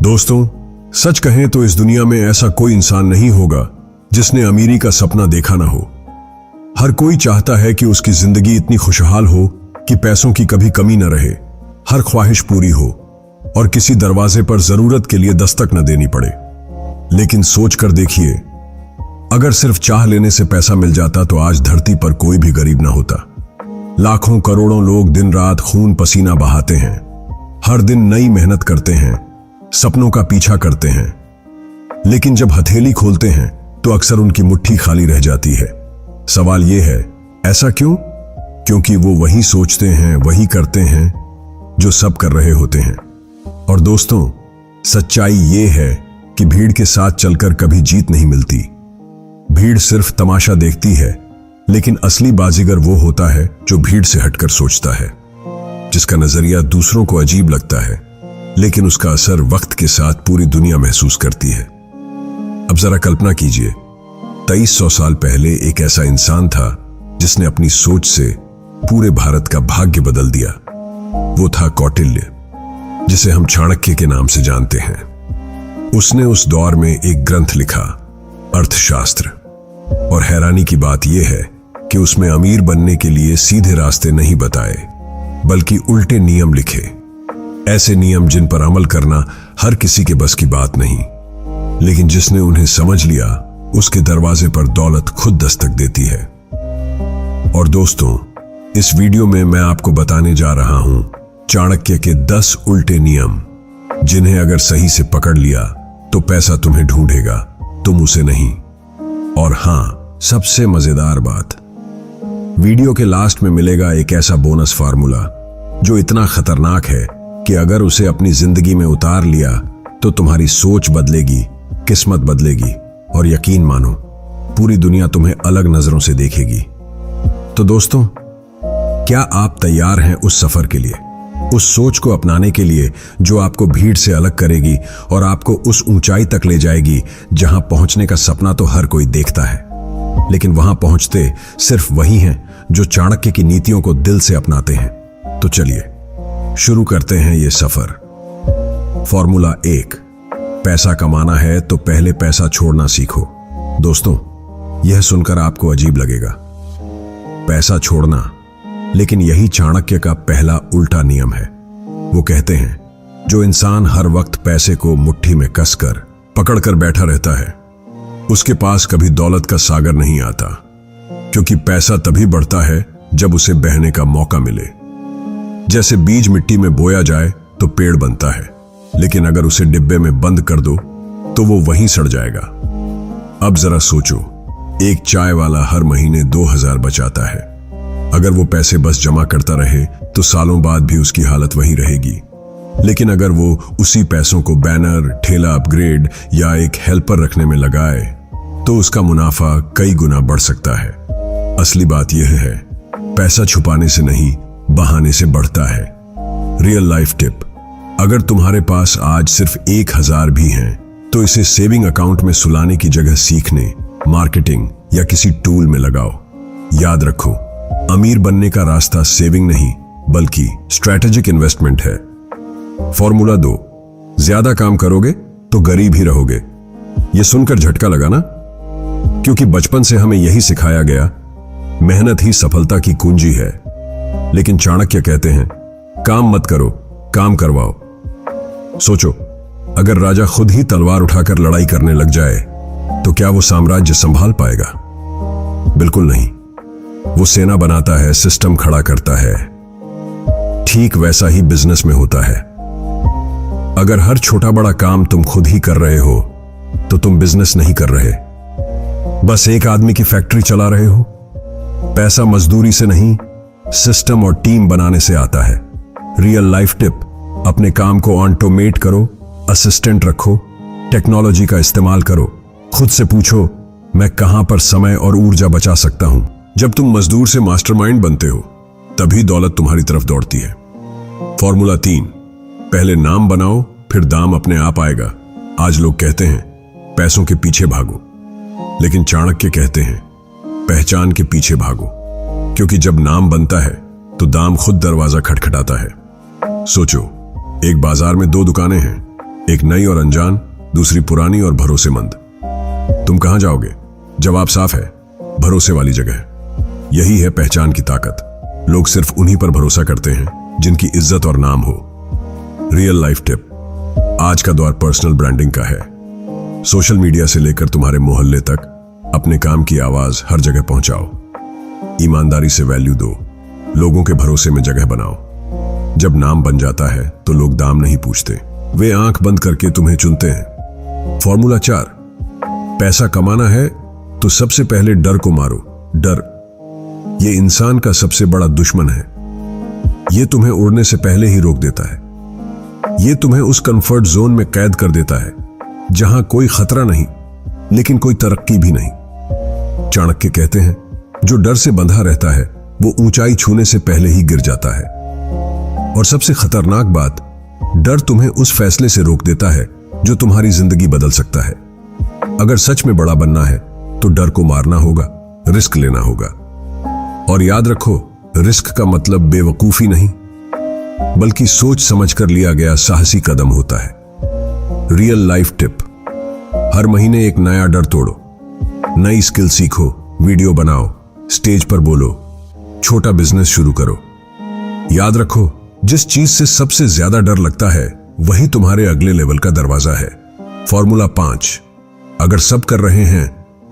दोस्तों, सच कहें तो इस दुनिया में ऐसा कोई इंसान नहीं होगा जिसने अमीरी का सपना देखा ना हो। हर कोई चाहता है कि उसकी जिंदगी इतनी खुशहाल हो कि पैसों की कभी कमी न रहे, हर ख्वाहिश पूरी हो और किसी दरवाजे पर जरूरत के लिए दस्तक न देनी पड़े। लेकिन सोच कर देखिए, अगर सिर्फ चाह लेने से पैसा मिल जाता तो आज धरती पर कोई भी गरीब ना होता। लाखों करोड़ों लोग दिन रात खून पसीना बहाते हैं, हर दिन नई मेहनत करते हैं, सपनों का पीछा करते हैं, लेकिन जब हथेली खोलते हैं तो अक्सर उनकी मुट्ठी खाली रह जाती है। सवाल यह है, ऐसा क्यों? क्योंकि वो वही सोचते हैं, वही करते हैं जो सब कर रहे होते हैं। और दोस्तों, सच्चाई ये है कि भीड़ के साथ चलकर कभी जीत नहीं मिलती। भीड़ सिर्फ तमाशा देखती है, लेकिन असली बाजीगर वो होता है जो भीड़ से हटकर सोचता है, जिसका नजरिया दूसरों को अजीब लगता है, लेकिन उसका असर वक्त के साथ पूरी दुनिया महसूस करती है। अब जरा कल्पना कीजिए, 2300 साल पहले एक ऐसा इंसान था जिसने अपनी सोच से पूरे भारत का भाग्य बदल दिया। वो था कौटिल्य, जिसे हम चाणक्य के नाम से जानते हैं। उसने उस दौर में एक ग्रंथ लिखा, अर्थशास्त्र। और हैरानी की बात यह है कि उसमें अमीर बनने के लिए सीधे रास्ते नहीं बताए, बल्कि उल्टे नियम लिखे। ऐसे नियम जिन पर अमल करना हर किसी के बस की बात नहीं, लेकिन जिसने उन्हें समझ लिया उसके दरवाजे पर दौलत खुद दस्तक देती है। और दोस्तों, इस वीडियो में मैं आपको बताने जा रहा हूं चाणक्य के 10 उल्टे नियम, जिन्हें अगर सही से पकड़ लिया तो पैसा तुम्हें ढूंढेगा, तुम उसे नहीं। और हां, सबसे मजेदार बात, वीडियो के लास्ट में मिलेगा एक ऐसा बोनस फार्मूला जो इतना खतरनाक है कि अगर उसे अपनी जिंदगी में उतार लिया तो तुम्हारी सोच बदलेगी, किस्मत बदलेगी और यकीन मानो, पूरी दुनिया तुम्हें अलग नजरों से देखेगी। तो दोस्तों, क्या आप तैयार हैं उस सफर के लिए, उस सोच को अपनाने के लिए जो आपको भीड़ से अलग करेगी और आपको उस ऊंचाई तक ले जाएगी जहां पहुंचने का सपना तो हर कोई देखता है, लेकिन वहां पहुंचते सिर्फ वही हैं जो चाणक्य की नीतियों को दिल से अपनाते हैं। तो चलिए शुरू करते हैं ये सफर। फॉर्मूला 1, पैसा कमाना है तो पहले पैसा छोड़ना सीखो। दोस्तों, यह सुनकर आपको अजीब लगेगा, पैसा छोड़ना, लेकिन यही चाणक्य का पहला उल्टा नियम है। वो कहते हैं, जो इंसान हर वक्त पैसे को मुट्ठी में कसकर पकड़कर बैठा रहता है, उसके पास कभी दौलत का सागर नहीं आता, क्योंकि पैसा तभी बढ़ता है जब उसे बहने का मौका मिले। जैसे बीज मिट्टी में बोया जाए तो पेड़ बनता है, लेकिन अगर उसे डिब्बे में बंद कर दो तो वो वहीं सड़ जाएगा। अब जरा सोचो, एक चाय वाला हर महीने 2000 बचाता है। अगर वो पैसे बस जमा करता रहे तो सालों बाद भी उसकी हालत वही रहेगी। लेकिन अगर वो उसी पैसों को बैनर, ठेला अपग्रेड या एक हेल्पर रखने में लगाए तो उसका मुनाफा कई गुना बढ़ सकता है। असली बात यह है, पैसा छुपाने से नहीं, बहाने से बढ़ता है। रियल लाइफ टिप, अगर तुम्हारे पास आज सिर्फ 1000 भी हैं तो इसे सेविंग अकाउंट में सुलाने की जगह सीखने, मार्केटिंग या किसी टूल में लगाओ। याद रखो, अमीर बनने का रास्ता सेविंग नहीं बल्कि स्ट्रैटेजिक इन्वेस्टमेंट है। फॉर्मूला 2, ज्यादा काम करोगे तो गरीब ही रहोगे। यह सुनकर झटका लगा ना? क्योंकि बचपन से हमें यही सिखाया गया, मेहनत ही सफलता की कुंजी है। लेकिन चाणक्य कहते हैं, काम मत करो, काम करवाओ। सोचो, अगर राजा खुद ही तलवार उठाकर लड़ाई करने लग जाए तो क्या वो साम्राज्य संभाल पाएगा? बिल्कुल नहीं। वो सेना बनाता है, सिस्टम खड़ा करता है। ठीक वैसा ही बिजनेस में होता है। अगर हर छोटा बड़ा काम तुम खुद ही कर रहे हो तो तुम बिजनेस नहीं कर रहे, बस एक आदमी की फैक्ट्री चला रहे हो। पैसा मजदूरी से नहीं, सिस्टम और टीम बनाने से आता है। रियल लाइफ टिप, अपने काम को ऑटोमेट करो, असिस्टेंट रखो, टेक्नोलॉजी का इस्तेमाल करो। खुद से पूछो, मैं कहां पर समय और ऊर्जा बचा सकता हूं? जब तुम मजदूर से मास्टरमाइंड बनते हो तभी दौलत तुम्हारी तरफ दौड़ती है। फॉर्मूला 3, पहले नाम बनाओ फिर दाम अपने आप आएगा। आज लोग कहते हैं पैसों के पीछे भागो, लेकिन चाणक्य कहते हैं पहचान के पीछे भागो, क्योंकि जब नाम बनता है तो दाम खुद दरवाजा खटखटाता है। सोचो, एक बाजार में 2 दुकानें हैं, एक नई और अनजान, दूसरी पुरानी और भरोसेमंद। तुम कहां जाओगे? जवाब साफ है, भरोसे वाली जगह। यही है पहचान की ताकत। लोग सिर्फ उन्हीं पर भरोसा करते हैं जिनकी इज्जत और नाम हो। Real life tip. आज का दौर पर्सनल ब्रांडिंग का है। सोशल मीडिया से लेकर तुम्हारे मोहल्ले तक अपने काम की आवाज हर जगह पहुंचाओ। ईमानदारी से वैल्यू दो, लोगों के भरोसे में जगह बनाओ। जब नाम बन जाता है तो लोग दाम नहीं पूछते, वे आंख बंद करके तुम्हें चुनते हैं। फॉर्मूला 4। पैसा कमाना है तो सबसे पहले डर को मारो। डर ये इंसान का सबसे बड़ा दुश्मन है। ये तुम्हें उड़ने से पहले ही रोक देता है। ये तुम्हें उस कंफर्ट जोन में कैद कर देता है जहां कोई खतरा नहीं, लेकिन कोई तरक्की भी नहीं। चाणक्य कहते हैं, जो डर से बंधा रहता है वो ऊंचाई छूने से पहले ही गिर जाता है। और सबसे खतरनाक बात, डर तुम्हें उस फैसले से रोक देता है जो तुम्हारी जिंदगी बदल सकता है। अगर सच में बड़ा बनना है तो डर को मारना होगा, रिस्क लेना होगा। और याद रखो, रिस्क का मतलब बेवकूफी नहीं, बल्कि सोच समझकर लिया गया साहसी कदम होता है। Real life tip. हर महीने एक नया डर तोड़ो, नई स्किल सीखो, वीडियो बनाओ, स्टेज पर बोलो, छोटा बिजनेस शुरू करो। याद रखो, जिस चीज से सबसे ज्यादा डर लगता है वही तुम्हारे अगले लेवल का दरवाजा है। फॉर्मूला 5। अगर सब कर रहे हैं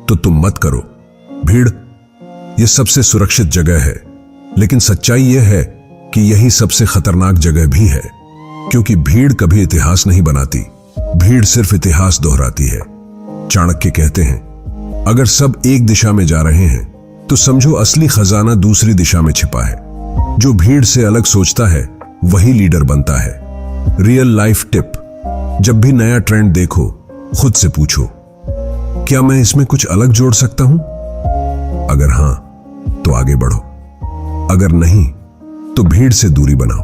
तो तुम मत करो। भीड़ यह सबसे सुरक्षित जगह है, लेकिन सच्चाई यह है कि यही सबसे खतरनाक जगह भी है, क्योंकि भीड़ कभी इतिहास नहीं बनाती, भीड़ सिर्फ इतिहास दोहराती है। चाणक्य कहते हैं, अगर सब एक दिशा में जा रहे हैं तो समझो असली खजाना दूसरी दिशा में छिपा है। जो भीड़ से अलग सोचता है वही लीडर बनता है। Real life tip. जब भी नया ट्रेंड देखो, खुद से पूछो, क्या मैं इसमें कुछ अलग जोड़ सकता हूं? अगर हां तो आगे बढ़ो, अगर नहीं तो भीड़ से दूरी बनाओ,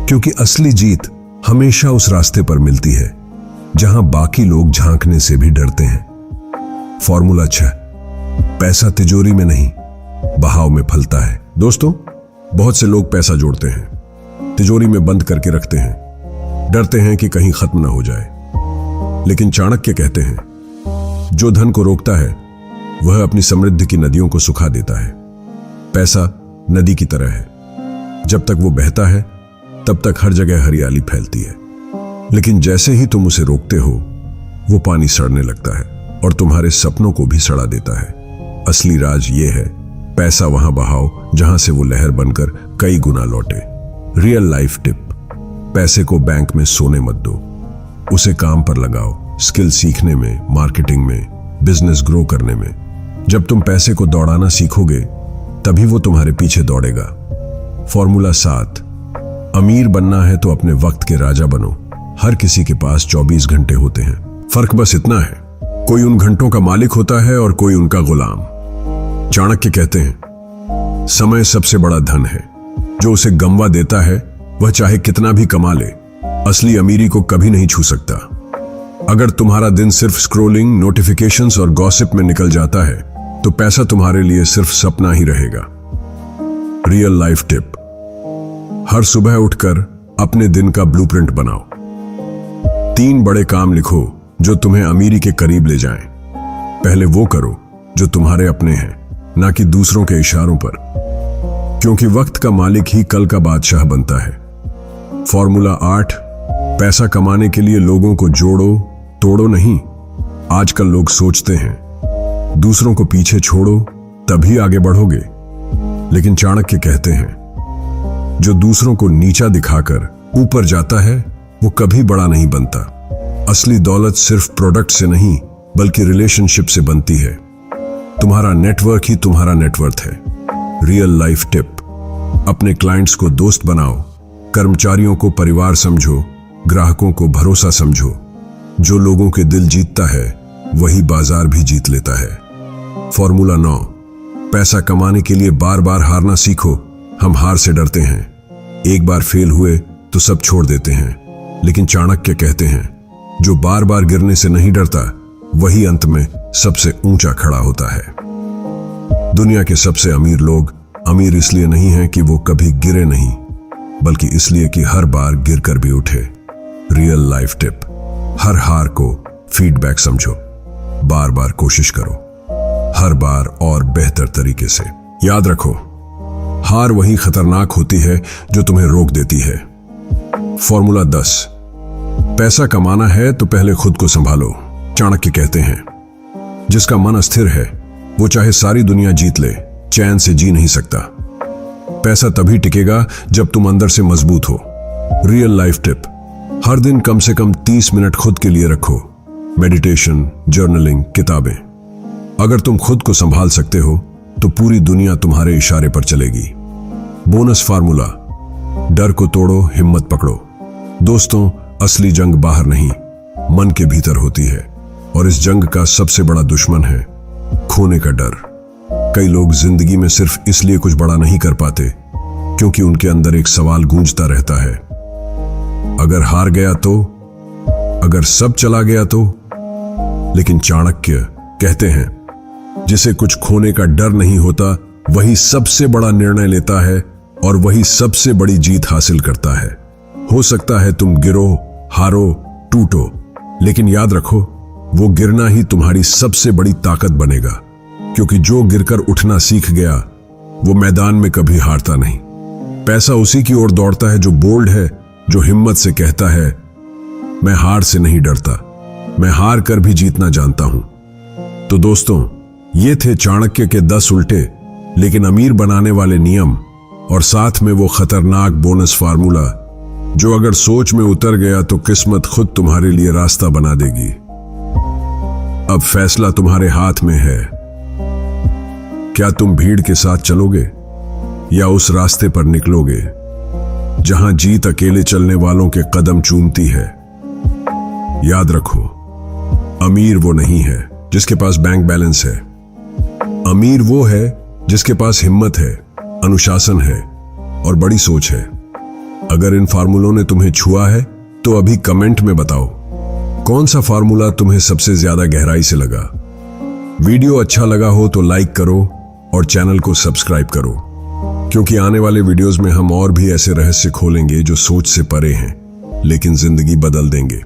क्योंकि असली जीत हमेशा उस रास्ते पर मिलती है जहां बाकी लोग झांकने से भी डरते हैं। फॉर्मूला 6। पैसा तिजोरी में नहीं, बहाव में फलता है। दोस्तों, बहुत से लोग पैसा जोड़ते हैं, तिजोरी में बंद करके रखते हैं, डरते हैं कि कहीं खत्म ना हो जाए। लेकिन चाणक्य कहते हैं, जो धन को रोकता है वह अपनी समृद्धि की नदियों को सुखा देता है। पैसा नदी की तरह है, जब तक वो बहता है तब तक हर जगह हरियाली फैलती है, लेकिन जैसे ही तुम उसे रोकते हो वो पानी सड़ने लगता है और तुम्हारे सपनों को भी सड़ा देता है। असली राज ये है, पैसा वहां बहाओ जहां से वो लहर बनकर कई गुना लौटे। Real life tip. पैसे को बैंक में सोने मत दो, उसे काम पर लगाओ, स्किल सीखने में, मार्केटिंग में, बिजनेस ग्रो करने में। जब तुम पैसे को दौड़ाना सीखोगे तभी वो तुम्हारे पीछे दौड़ेगा। फॉर्मूला 7। अमीर बनना है तो अपने वक्त के राजा बनो। हर किसी के पास 24 घंटे होते हैं, फर्क बस इतना है, कोई उन घंटों का मालिक होता है और कोई उनका गुलाम। चाणक्य कहते हैं, समय सबसे बड़ा धन है, जो उसे गंवा देता है वह चाहे कितना भी कमा ले, असली अमीरी को कभी नहीं छू सकता। अगर तुम्हारा दिन सिर्फ स्क्रोलिंग, नोटिफिकेशंस और गॉसिप में निकल जाता है तो पैसा तुम्हारे लिए सिर्फ सपना ही रहेगा। Real life tip. हर सुबह उठकर अपने दिन का ब्लूप्रिंट बनाओ। 3 बड़े काम लिखो जो तुम्हें अमीरी के करीब ले जाएं। पहले वो करो जो तुम्हारे अपने हैं, ना कि दूसरों के इशारों पर, क्योंकि वक्त का मालिक ही कल का बादशाह बनता है। फॉर्मूला 8। पैसा कमाने के लिए लोगों को जोड़ो, तोड़ो नहीं। आजकल लोग सोचते हैं, दूसरों को पीछे छोड़ो तभी आगे बढ़ोगे, लेकिन चाणक्य कहते हैं, जो दूसरों को नीचा दिखाकर ऊपर जाता है वो कभी बड़ा नहीं बनता। असली दौलत सिर्फ प्रोडक्ट से नहीं बल्कि रिलेशनशिप से बनती है। तुम्हारा नेटवर्क ही तुम्हारा नेटवर्थ है। Real life tip. अपने क्लाइंट्स को दोस्त बनाओ, कर्मचारियों को परिवार समझो, ग्राहकों को भरोसा समझो। जो लोगों के दिल जीतता है वही बाजार भी जीत लेता है। फॉर्मूला 9। पैसा कमाने के लिए बार बार हारना सीखो। हम हार से डरते हैं, एक बार फेल हुए तो सब छोड़ देते हैं, लेकिन चाणक्य कहते हैं, जो बार बार गिरने से नहीं डरता वही अंत में सबसे ऊंचा खड़ा होता है। दुनिया के सबसे अमीर लोग अमीर इसलिए नहीं हैं कि वो कभी गिरे नहीं, बल्कि इसलिए कि हर बार गिरकर भी उठे। Real life tip. हर हार को फीडबैक समझो, बार बार कोशिश करो, हर बार और बेहतर तरीके से। याद रखो, हार वही खतरनाक होती है जो तुम्हें रोक देती है। फॉर्मूला 10। पैसा कमाना है तो पहले खुद को संभालो। चाणक्य कहते हैं, जिसका मन अस्थिर है वो चाहे सारी दुनिया जीत ले, चैन से जी नहीं सकता। पैसा तभी टिकेगा जब तुम अंदर से मजबूत हो। रियल लाइफ टिप, हर दिन कम से कम 30 मिनट खुद के लिए रखो। मेडिटेशन, जर्नलिंग, किताबें। अगर तुम खुद को संभाल सकते हो तो पूरी दुनिया तुम्हारे इशारे पर चलेगी। बोनस फार्मूला, डर को तोड़ो, हिम्मत पकड़ो। दोस्तों, असली जंग बाहर नहीं, मन के भीतर होती है, और इस जंग का सबसे बड़ा दुश्मन है खोने का डर। कई लोग जिंदगी में सिर्फ इसलिए कुछ बड़ा नहीं कर पाते क्योंकि उनके अंदर एक सवाल गूंजता रहता है, अगर हार गया तो, अगर सब चला गया तो। लेकिन चाणक्य कहते हैं, जिसे कुछ खोने का डर नहीं होता वही सबसे बड़ा निर्णय लेता है और वही सबसे बड़ी जीत हासिल करता है। हो सकता है तुम गिरो, हारो, टूटो, लेकिन याद रखो, वो गिरना ही तुम्हारी सबसे बड़ी ताकत बनेगा, क्योंकि जो गिरकर उठना सीख गया वो मैदान में कभी हारता नहीं। पैसा उसी की ओर दौड़ता है जो बोल्ड है, जो हिम्मत से कहता है, मैं हार से नहीं डरता, मैं हार कर भी जीतना जानता हूं। तो दोस्तों, ये थे चाणक्य के 10 उल्टे लेकिन अमीर बनाने वाले नियम, और साथ में वो खतरनाक बोनस फार्मूला जो अगर सोच में उतर गया तो किस्मत खुद तुम्हारे लिए रास्ता बना देगी। अब फैसला तुम्हारे हाथ में है। क्या तुम भीड़ के साथ चलोगे या उस रास्ते पर निकलोगे जहां जीत अकेले चलने वालों के कदम चूमती है? याद रखो, अमीर वो नहीं है जिसके पास बैंक बैलेंस है। अमीर वो है जिसके पास हिम्मत है, अनुशासन है और बड़ी सोच है। अगर इन फार्मूलों ने तुम्हें छुआ है तो अभी कमेंट में बताओ, कौन सा फार्मूला तुम्हें सबसे ज्यादा गहराई से लगा। वीडियो अच्छा लगा हो तो लाइक करो और चैनल को सब्सक्राइब करो, क्योंकि आने वाले वीडियोस में हम और भी ऐसे रहस्य खोलेंगे जो सोच से परे हैं लेकिन जिंदगी बदल देंगे।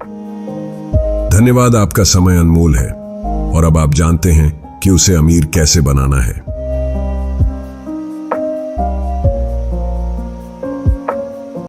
धन्यवाद, आपका समय अनमोल है और अब आप जानते हैं कि उसे अमीर कैसे बनाना है।